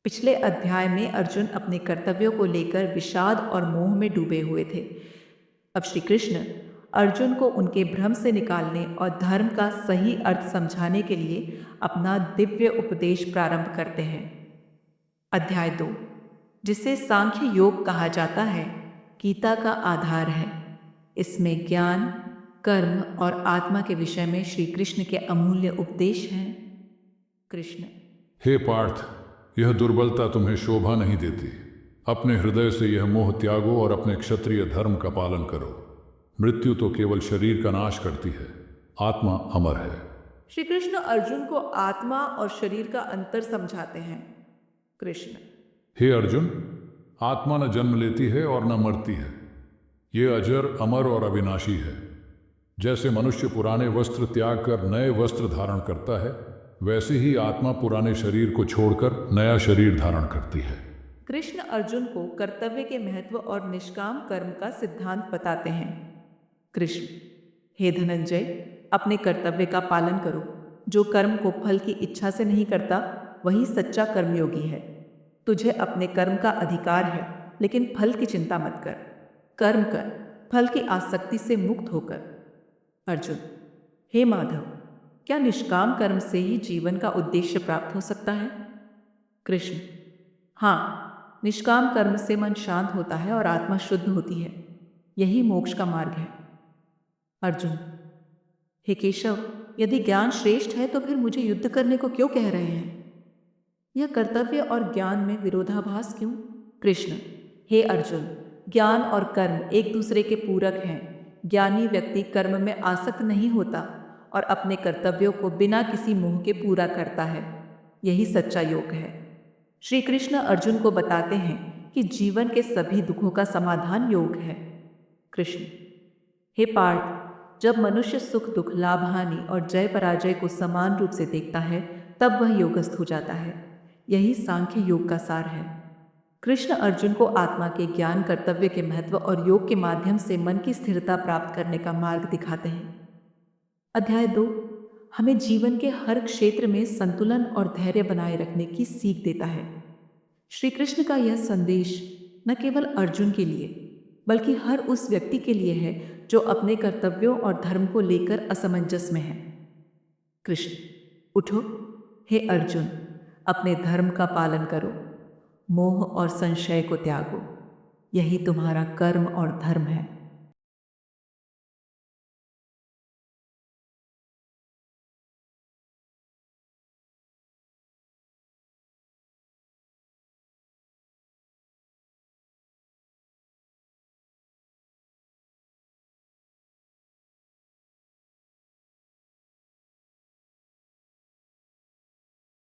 पिछले अध्याय में अर्जुन अपने कर्तव्यों को लेकर विषाद और मोह में डूबे हुए थे। अब श्री कृष्ण अर्जुन को उनके भ्रम से निकालने और धर्म का सही अर्थ समझाने के लिए अपना दिव्य उपदेश प्रारंभ करते हैं। अध्याय 2, जिसे सांख्य योग कहा जाता है, गीता का आधार है। इसमें ज्ञान, कर्म और आत्मा के विषय में श्री कृष्ण के अमूल्य उपदेश हैं। कृष्ण: हे पार्थ, यह दुर्बलता तुम्हें शोभा नहीं देती। अपने हृदय से यह मोह त्यागो और अपने क्षत्रिय धर्म का पालन करो। मृत्यु तो केवल शरीर का नाश करती है, आत्मा अमर है। श्री कृष्ण अर्जुन को आत्मा और शरीर का अंतर समझाते हैं। कृष्ण: हे अर्जुन, आत्मा न जन्म लेती है और न मरती है। ये अजर, अमर और अविनाशी है। जैसे मनुष्य पुराने वस्त्र त्याग कर नए वस्त्र धारण करता है, वैसे ही आत्मा पुराने शरीर को छोड़कर नया शरीर धारण करती है। कृष्ण अर्जुन को कर्तव्य के महत्व और निष्काम कर्म का सिद्धांत बताते हैं। कृष्ण: हे धनंजय, अपने कर्तव्य का पालन करो। जो कर्म को फल की इच्छा से नहीं करता, वही सच्चा कर्मयोगी है। तुझे अपने कर्म का अधिकार है, लेकिन फल की चिंता मत कर। कर्म कर, फल की आसक्ति से मुक्त होकर। अर्जुन: हे माधव, क्या निष्काम कर्म से ही जीवन का उद्देश्य प्राप्त हो सकता है? कृष्ण: हाँ, निष्काम कर्म से मन शांत होता है और आत्मा शुद्ध होती है। यही मोक्ष का मार्ग है। अर्जुन: हे केशव, यदि ज्ञान श्रेष्ठ है तो फिर मुझे युद्ध करने को क्यों कह रहे हैं? यह कर्तव्य और ज्ञान में विरोधाभास क्यों? कृष्ण: हे अर्जुन, ज्ञान और कर्म एक दूसरे के पूरक हैं। ज्ञानी व्यक्ति कर्म में आसक्त नहीं होता और अपने कर्तव्यों को बिना किसी मोह के पूरा करता है। यही सच्चा योग है। श्री कृष्ण अर्जुन को बताते हैं कि जीवन के सभी दुखों का समाधान योग है। कृष्ण: हे पार्थ, जब मनुष्य सुख दुख, लाभ हानि और जय पराजय को समान रूप से देखता है, तब वह योगस्थ हो जाता है। यही सांख्य योग का सार है। कृष्ण अर्जुन को आत्मा के ज्ञान, कर्तव्य के महत्व और योग के माध्यम से मन की स्थिरता प्राप्त करने का मार्ग दिखाते हैं। अध्याय 2 हमें जीवन के हर क्षेत्र में संतुलन और धैर्य बनाए रखने की सीख देता है। श्री कृष्ण का यह संदेश न केवल अर्जुन के लिए, बल्कि हर उस व्यक्ति के लिए है जो अपने कर्तव्यों और धर्म को लेकर असमंजस में है। कृष्ण: उठो, हे अर्जुन, अपने धर्म का पालन करो। मोह और संशय को त्यागो। यही तुम्हारा कर्म और धर्म है।